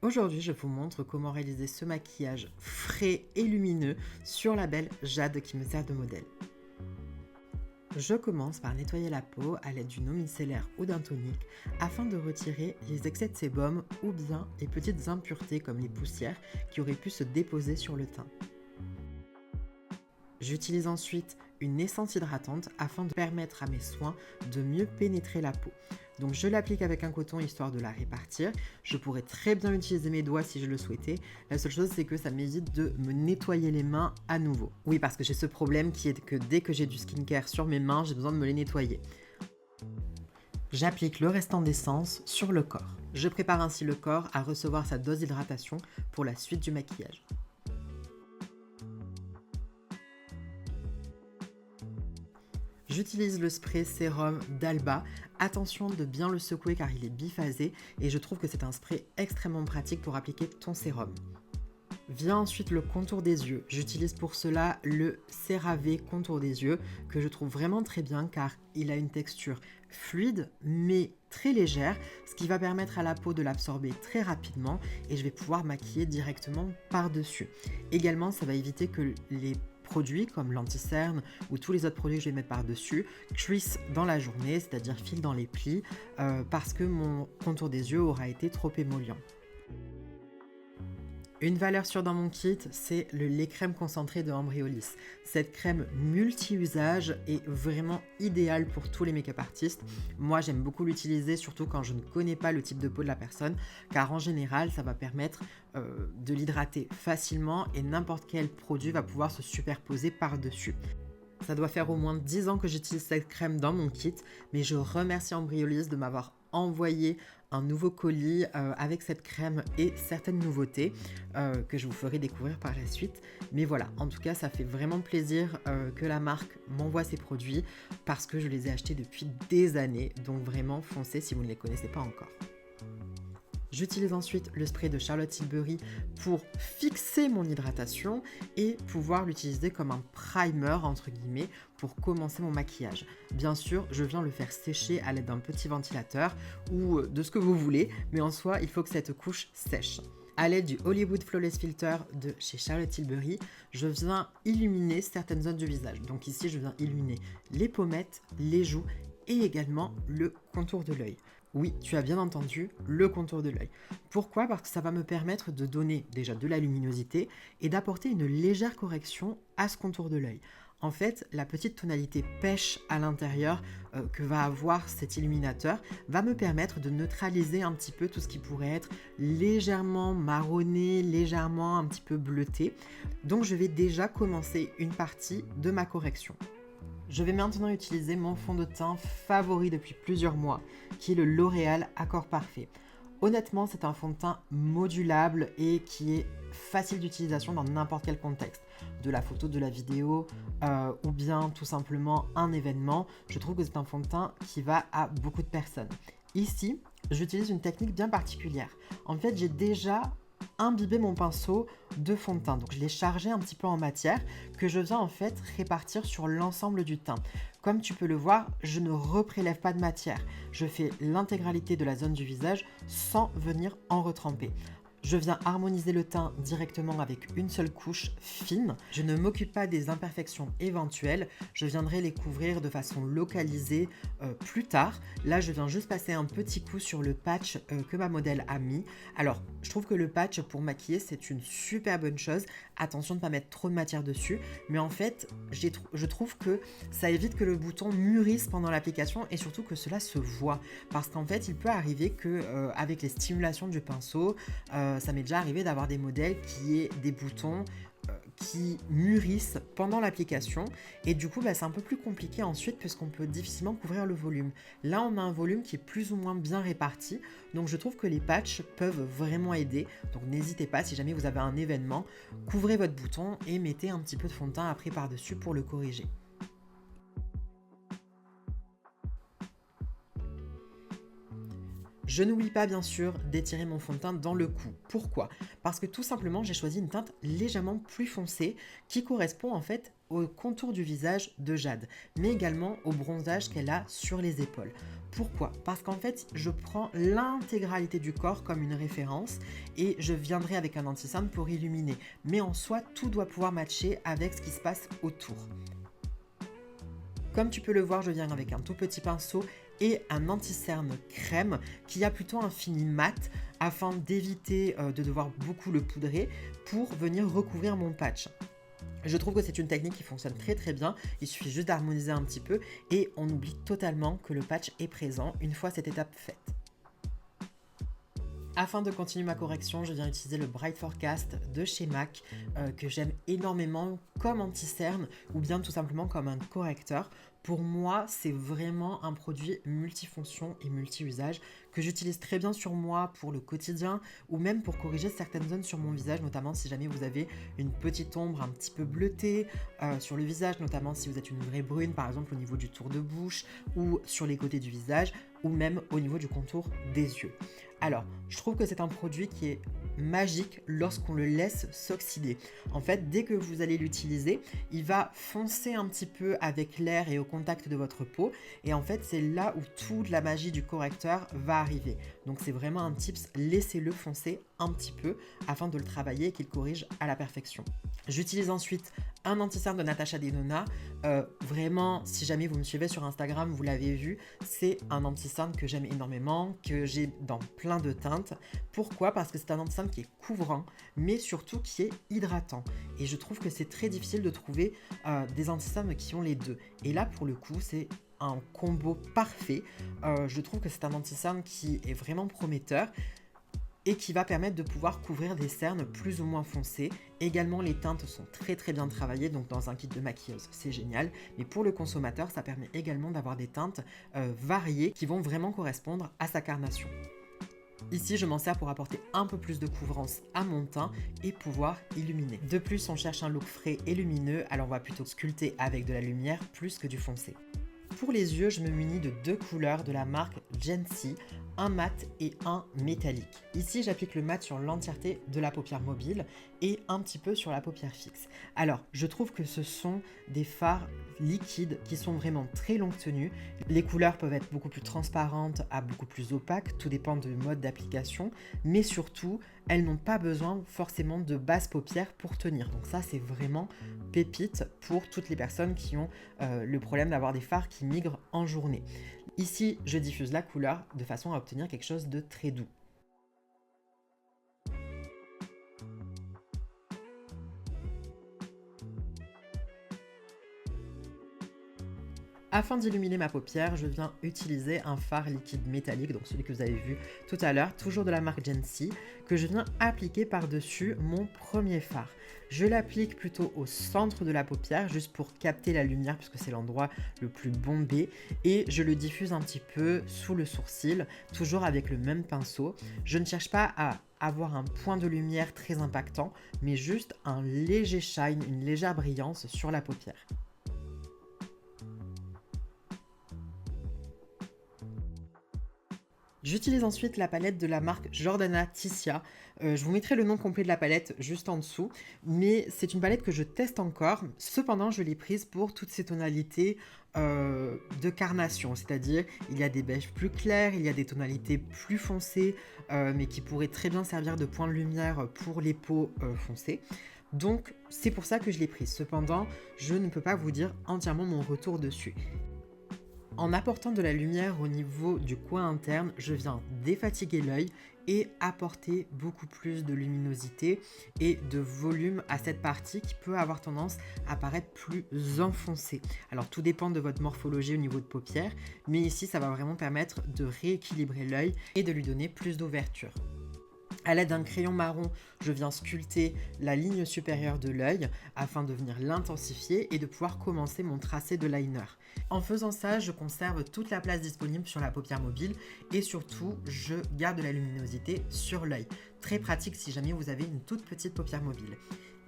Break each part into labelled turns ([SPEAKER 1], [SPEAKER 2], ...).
[SPEAKER 1] Aujourd'hui, je vous montre comment réaliser ce maquillage frais et lumineux sur la belle Jade qui me sert de modèle. Je commence par nettoyer la peau à l'aide d'une eau micellaire ou d'un tonique afin de retirer les excès de sébum ou bien les petites impuretés comme les poussières qui auraient pu se déposer sur le teint. J'utilise ensuite une essence hydratante afin de permettre à mes soins de mieux pénétrer la peau. Donc je l'applique avec un coton histoire de la répartir. Je pourrais très bien utiliser mes doigts si je le souhaitais. La seule chose c'est que ça m'évite de me nettoyer les mains à nouveau. Oui, parce que j'ai ce problème qui est que dès que j'ai du skincare sur mes mains, j'ai besoin de me les nettoyer. J'applique le restant d'essence sur le corps. Je prépare ainsi le corps à recevoir sa dose d'hydratation pour la suite du maquillage. J'utilise le spray sérum d'Alba. Attention de bien le secouer car il est biphasé et je trouve que c'est un spray extrêmement pratique pour appliquer ton sérum. Vient ensuite le contour des yeux. J'utilise pour cela le CeraVe contour des yeux que je trouve vraiment très bien car il a une texture fluide mais très légère, ce qui va permettre à la peau de l'absorber très rapidement et je vais pouvoir maquiller directement par-dessus. Également, ça va éviter que les produits comme l'anti-cerne ou tous les autres produits que je vais mettre par-dessus cuissent dans la journée, c'est-à-dire filent dans les plis parce que mon contour des yeux aura été trop émollient. Une valeur sûre dans mon kit, c'est le lait crème concentré de Embryolisse. Cette crème multi-usage est vraiment idéale pour tous les make-up artistes. Moi, j'aime beaucoup l'utiliser, surtout quand je ne connais pas le type de peau de la personne, car en général, ça va permettre de l'hydrater facilement et n'importe quel produit va pouvoir se superposer par-dessus. Ça doit faire au moins 10 ans que j'utilise cette crème dans mon kit, mais je remercie Embryolisse de m'avoir envoyé un nouveau colis avec cette crème et certaines nouveautés que je vous ferai découvrir par la suite. Mais voilà, en tout cas, ça fait vraiment plaisir que la marque m'envoie ces produits parce que je les ai achetés depuis des années. Donc vraiment, foncez si vous ne les connaissez pas encore. J'utilise ensuite le spray de Charlotte Tilbury pour fixer mon hydratation et pouvoir l'utiliser comme un primer entre guillemets pour commencer mon maquillage. Bien sûr, je viens le faire sécher à l'aide d'un petit ventilateur ou de ce que vous voulez, mais en soi, il faut que cette couche sèche. À l'aide du Hollywood Flawless Filter de chez Charlotte Tilbury, je viens illuminer certaines zones du visage. Donc ici, je viens illuminer les pommettes, les joues et également le contour de l'œil. Oui, tu as bien entendu, le contour de l'œil. Pourquoi ? Parce que ça va me permettre de donner déjà de la luminosité et d'apporter une légère correction à ce contour de l'œil. En fait, la petite tonalité pêche à l'intérieur que va avoir cet illuminateur va me permettre de neutraliser un petit peu tout ce qui pourrait être légèrement marronné, légèrement un petit peu bleuté. Donc je vais déjà commencer une partie de ma correction. Je vais maintenant utiliser mon fond de teint favori depuis plusieurs mois, qui est le L'Oréal Accord Parfait. Honnêtement, c'est un fond de teint modulable et qui est facile d'utilisation dans n'importe quel contexte. De la photo, de la vidéo ou bien tout simplement un événement. Je trouve que c'est un fond de teint qui va à beaucoup de personnes. Ici, j'utilise une technique bien particulière. En fait, j'ai déjà imbibé mon pinceau de fond de teint. Donc je l'ai chargé un petit peu en matière que je viens en fait répartir sur l'ensemble du teint. Comme tu peux le voir, je ne reprélève pas de matière. Je fais l'intégralité de la zone du visage sans venir en retremper. Je viens harmoniser le teint directement avec une seule couche fine. Je ne m'occupe pas des imperfections éventuelles. Je viendrai les couvrir de façon localisée plus tard. Là, je viens juste passer un petit coup sur le patch que ma modèle a mis. Alors, je trouve que le patch pour maquiller, c'est une super bonne chose. Attention de ne pas mettre trop de matière dessus. Mais en fait, je trouve que ça évite que le bouton mûrisse pendant l'application et surtout que cela se voit. Parce qu'en fait, il peut arriver que avec les stimulations du pinceau, ça m'est déjà arrivé d'avoir des modèles qui aient des boutons qui mûrissent pendant l'application et du coup c'est un peu plus compliqué ensuite puisqu'on peut difficilement couvrir le volume. Là on a un volume qui est plus ou moins bien réparti, donc je trouve que les patchs peuvent vraiment aider. Donc n'hésitez pas, si jamais vous avez un événement, couvrez votre bouton et mettez un petit peu de fond de teint après par-dessus pour le corriger. Je n'oublie pas bien sûr d'étirer mon fond de teint dans le cou. Pourquoi ? Parce que tout simplement j'ai choisi une teinte légèrement plus foncée qui correspond en fait au contour du visage de Jade, mais également au bronzage qu'elle a sur les épaules. Pourquoi ? Parce qu'en fait, je prends l'intégralité du corps comme une référence et je viendrai avec un anti-cerne pour illuminer. Mais en soi, tout doit pouvoir matcher avec ce qui se passe autour. Comme tu peux le voir, je viens avec un tout petit pinceau et un anti-cerne crème qui a plutôt un fini mat afin d'éviter de devoir beaucoup le poudrer pour venir recouvrir mon patch. Je trouve que c'est une technique qui fonctionne très très bien, il suffit juste d'harmoniser un petit peu et on oublie totalement que le patch est présent une fois cette étape faite. Afin de continuer ma correction, je viens utiliser le Bright Forecast de chez MAC que j'aime énormément comme anti-cerne ou bien tout simplement comme un correcteur. Pour moi, c'est vraiment un produit multifonction et multi-usage que j'utilise très bien sur moi pour le quotidien ou même pour corriger certaines zones sur mon visage, notamment si jamais vous avez une petite ombre un petit peu bleutée sur le visage, notamment si vous êtes une vraie brune, par exemple au niveau du tour de bouche ou sur les côtés du visage ou même au niveau du contour des yeux. Alors, je trouve que c'est un produit qui est magique lorsqu'on le laisse s'oxyder. En fait, dès que vous allez l'utiliser, il va foncer un petit peu avec l'air et au contact de votre peau. Et en fait, c'est là où toute la magie du correcteur va arriver. Donc c'est vraiment un tips, laissez-le foncer un petit peu afin de le travailler et qu'il corrige à la perfection. J'utilise ensuite un anti-cerne de Natasha Denona. Vraiment, si jamais vous me suivez sur Instagram, vous l'avez vu, c'est un anti-cerne que j'aime énormément, que j'ai dans plein de teintes. Pourquoi ? Parce que c'est un anti-cerne qui est couvrant, mais surtout qui est hydratant. Et je trouve que c'est très difficile de trouver des anti-cernes qui ont les deux. Et là, pour le coup, c'est un combo parfait. Je trouve que c'est un anti-cerne qui est vraiment prometteur et qui va permettre de pouvoir couvrir des cernes plus ou moins foncées. Également, les teintes sont très très bien travaillées, donc dans un kit de maquilleuse, c'est génial. Mais pour le consommateur, ça permet également d'avoir des teintes variées qui vont vraiment correspondre à sa carnation. Ici, je m'en sers pour apporter un peu plus de couvrance à mon teint et pouvoir illuminer. De plus, on cherche un look frais et lumineux, alors on va plutôt sculpter avec de la lumière plus que du foncé. Pour les yeux, je me munis de deux couleurs de la marque Jency, un mat et un métallique. Ici, j'applique le mat sur l'entièreté de la paupière mobile et un petit peu sur la paupière fixe. Alors, je trouve que ce sont des fards liquides qui sont vraiment très longue tenue. Les couleurs peuvent être beaucoup plus transparentes à beaucoup plus opaques, tout dépend du mode d'application, mais surtout, elles n'ont pas besoin forcément de basse paupière pour tenir. Donc ça, c'est vraiment pépite pour toutes les personnes qui ont le problème d'avoir des fards qui migrent en journée. Ici, je diffuse la couleur de façon à obtenir quelque chose de très doux. Afin d'illuminer ma paupière, je viens utiliser un fard liquide métallique, donc celui que vous avez vu tout à l'heure, toujours de la marque Jency, que je viens appliquer par-dessus mon premier fard. Je l'applique plutôt au centre de la paupière, juste pour capter la lumière, puisque c'est l'endroit le plus bombé, et je le diffuse un petit peu sous le sourcil, toujours avec le même pinceau. Je ne cherche pas à avoir un point de lumière très impactant, mais juste un léger shine, une légère brillance sur la paupière. J'utilise ensuite la palette de la marque Jordana Ticia. Je vous mettrai le nom complet de la palette juste en dessous, mais c'est une palette que je teste encore. Cependant, je l'ai prise pour toutes ces tonalités de carnation, c'est-à-dire il y a des beiges plus clairs, il y a des tonalités plus foncées, mais qui pourraient très bien servir de point de lumière pour les peaux foncées. Donc c'est pour ça que je l'ai prise. Cependant, je ne peux pas vous dire entièrement mon retour dessus. En apportant de la lumière au niveau du coin interne, je viens défatiguer l'œil et apporter beaucoup plus de luminosité et de volume à cette partie qui peut avoir tendance à paraître plus enfoncée. Alors tout dépend de votre morphologie au niveau de paupières, mais ici ça va vraiment permettre de rééquilibrer l'œil et de lui donner plus d'ouverture. À l'aide d'un crayon marron, je viens sculpter la ligne supérieure de l'œil afin de venir l'intensifier et de pouvoir commencer mon tracé de liner. En faisant ça, je conserve toute la place disponible sur la paupière mobile et surtout, je garde la luminosité sur l'œil. Très pratique si jamais vous avez une toute petite paupière mobile.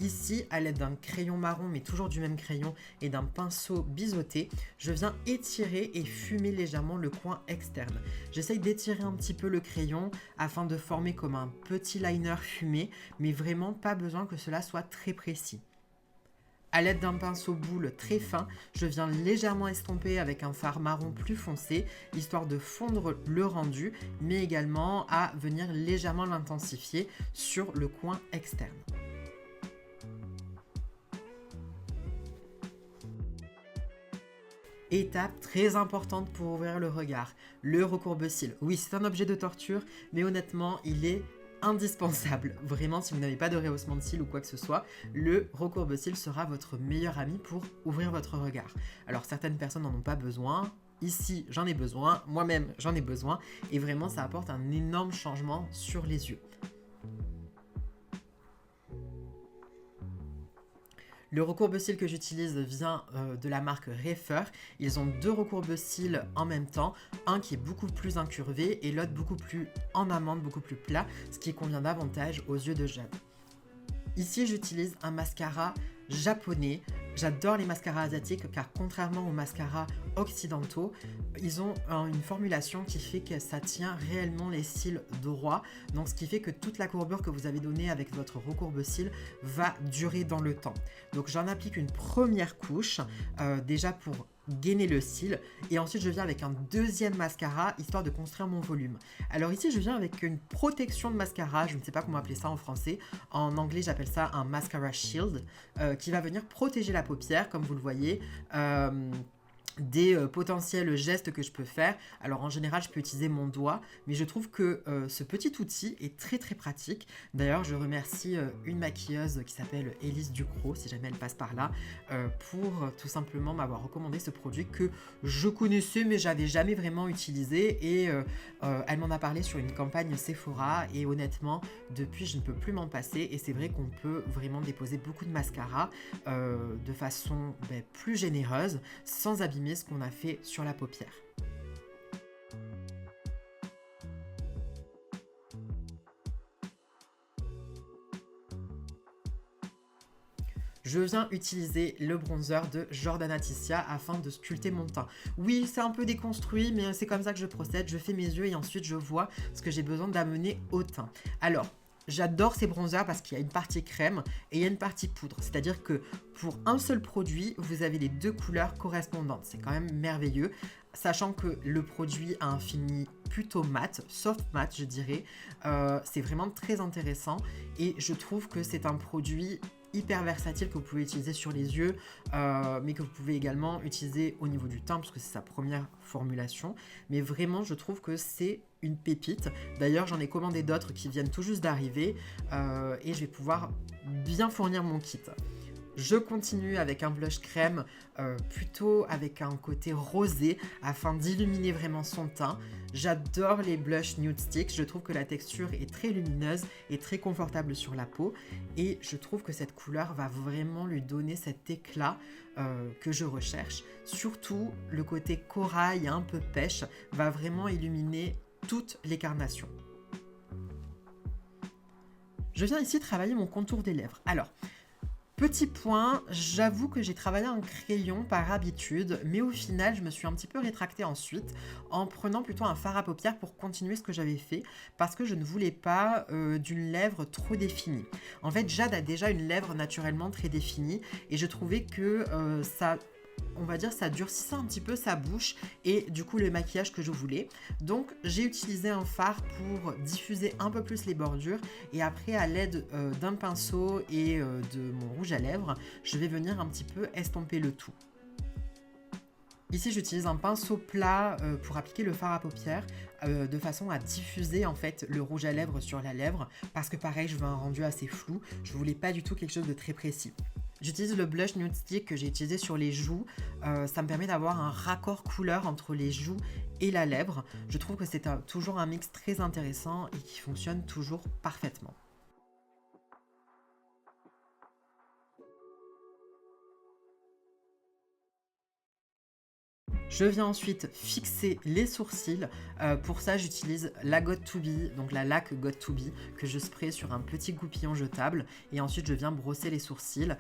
[SPEAKER 1] Ici, à l'aide d'un crayon marron, mais toujours du même crayon, et d'un pinceau biseauté, je viens étirer et fumer légèrement le coin externe. J'essaye d'étirer un petit peu le crayon afin de former comme un petit liner fumé, mais vraiment pas besoin que cela soit très précis. À l'aide d'un pinceau boule très fin, je viens légèrement estomper avec un fard marron plus foncé, histoire de fondre le rendu, mais également à venir légèrement l'intensifier sur le coin externe. Étape très importante pour ouvrir le regard, le recourbe-cils. Oui, c'est un objet de torture, mais honnêtement, il est indispensable. Vraiment, si vous n'avez pas de rehaussement de cils ou quoi que ce soit, le recourbe-cils sera votre meilleur ami pour ouvrir votre regard. Alors, certaines personnes n'en ont pas besoin. Ici, j'en ai besoin. Moi-même, j'en ai besoin. Et vraiment, ça apporte un énorme changement sur les yeux. Le recourbe-cils que j'utilise vient de la marque Refer. Ils ont 2 recourbe-cils en même temps, un qui est beaucoup plus incurvé et l'autre beaucoup plus en amande, beaucoup plus plat, ce qui convient davantage aux yeux de Jade. Ici, j'utilise un mascara japonais. J'adore les mascaras asiatiques car contrairement aux mascaras occidentaux, ils ont une formulation qui fait que ça tient réellement les cils droits. Donc ce qui fait que toute la courbure que vous avez donnée avec votre recourbe-cils va durer dans le temps. Donc j'en applique une première couche déjà pour gainer le cil et ensuite je viens avec un deuxième mascara histoire de construire mon volume. Alors ici je viens avec une protection de mascara, je ne sais pas comment appeler ça en français, en anglais j'appelle ça un mascara shield qui va venir protéger la paupière comme vous le voyez des potentiels gestes que je peux faire. Alors en général je peux utiliser mon doigt, mais je trouve que ce petit outil est très très pratique. D'ailleurs je remercie une maquilleuse qui s'appelle Élise Ducrot, si jamais elle passe par là, pour tout simplement m'avoir recommandé ce produit que je connaissais mais j'avais jamais vraiment utilisé et elle m'en a parlé sur une campagne Sephora et honnêtement depuis je ne peux plus m'en passer et c'est vrai qu'on peut vraiment déposer beaucoup de mascara de façon plus généreuse sans abîmer ce qu'on a fait sur la paupière. Je viens utiliser le bronzer de Jordana Tissia afin de sculpter mon teint. Oui, c'est un peu déconstruit, mais c'est comme ça que je procède. Je fais mes yeux et ensuite je vois ce que j'ai besoin d'amener au teint. Alors, j'adore ces bronzers parce qu'il y a une partie crème et il y a une partie poudre. C'est-à-dire que pour un seul produit, vous avez les 2 couleurs correspondantes. C'est quand même merveilleux. Sachant que le produit a un fini plutôt mat, soft mat je dirais. C'est vraiment très intéressant et je trouve que c'est un produit hyper versatile que vous pouvez utiliser sur les yeux, mais que vous pouvez également utiliser au niveau du teint, parce que c'est sa première formulation. Mais vraiment, je trouve que c'est une pépite. D'ailleurs, j'en ai commandé d'autres qui viennent tout juste d'arriver, et je vais pouvoir bien fournir mon kit. Je continue avec un blush crème, plutôt avec un côté rosé, afin d'illuminer vraiment son teint. J'adore les blush nude sticks, je trouve que la texture est très lumineuse et très confortable sur la peau. Et je trouve que cette couleur va vraiment lui donner cet éclat que je recherche. Surtout, le côté corail un peu pêche va vraiment illuminer toute les carnations. Je viens ici travailler mon contour des lèvres. Alors, petit point, j'avoue que j'ai travaillé un crayon par habitude, mais au final, je me suis un petit peu rétractée ensuite en prenant plutôt un fard à paupières pour continuer ce que j'avais fait parce que je ne voulais pas d'une lèvre trop définie. En fait, Jade a déjà une lèvre naturellement très définie et je trouvais que ça... on va dire ça durcissait un petit peu sa bouche et du coup le maquillage que je voulais. Donc j'ai utilisé un fard pour diffuser un peu plus les bordures et après à l'aide d'un pinceau et de mon rouge à lèvres, je vais venir un petit peu estomper le tout. Ici j'utilise un pinceau plat pour appliquer le fard à paupières de façon à diffuser en fait le rouge à lèvres sur la lèvre parce que pareil je veux un rendu assez flou, je voulais pas du tout quelque chose de très précis. J'utilise le blush nude stick que j'ai utilisé sur les joues, ça me permet d'avoir un raccord couleur entre les joues et la lèvre. Je trouve que c'est toujours un mix très intéressant et qui fonctionne toujours parfaitement. Je viens ensuite fixer les sourcils. Pour ça, j'utilise la Got2b, donc la laque Got2b, que je spray sur un petit goupillon jetable. Et ensuite, je viens brosser les sourcils.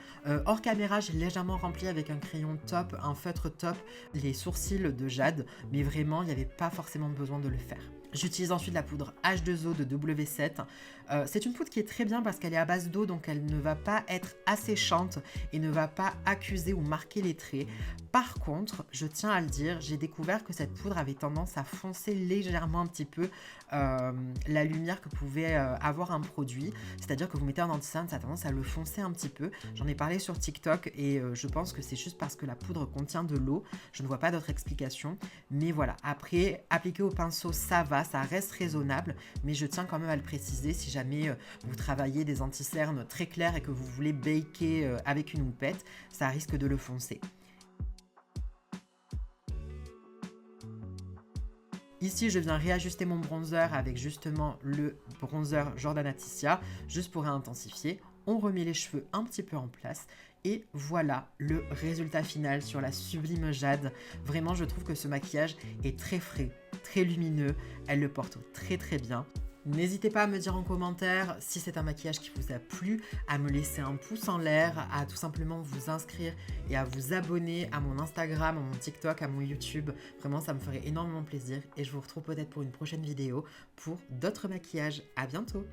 [SPEAKER 1] Hors caméra, j'ai légèrement rempli avec un crayon top, un feutre top, les sourcils de Jade. Mais vraiment, il n'y avait pas forcément besoin de le faire. J'utilise ensuite la poudre H2O de W7. C'est une poudre qui est très bien parce qu'elle est à base d'eau, donc elle ne va pas être asséchante et ne va pas accuser ou marquer les traits. Par contre, je tiens à le dire, j'ai découvert que cette poudre avait tendance à foncer légèrement un petit peu la lumière que pouvait avoir un produit. C'est-à-dire que vous mettez un anti-cerne, ça a tendance à le foncer un petit peu. J'en ai parlé sur TikTok et je pense que c'est juste parce que la poudre contient de l'eau. Je ne vois pas d'autre explication. Mais voilà, après, appliquer au pinceau, ça va, ça reste raisonnable. Mais je tiens quand même à le préciser, si jamais vous travaillez des anti-cernes très clairs et que vous voulez baker avec une houppette, ça risque de le foncer. Ici, je viens réajuster mon bronzer avec justement le bronzer Jordana Tissia, juste pour réintensifier. On remet les cheveux un petit peu en place et voilà le résultat final sur la sublime Jade. Vraiment, je trouve que ce maquillage est très frais, très lumineux, elle le porte très très bien. N'hésitez pas à me dire en commentaire si c'est un maquillage qui vous a plu, à me laisser un pouce en l'air, à tout simplement vous inscrire et à vous abonner à mon Instagram, à mon TikTok, à mon YouTube. Vraiment, ça me ferait énormément plaisir et je vous retrouve peut-être pour une prochaine vidéo pour d'autres maquillages. À bientôt!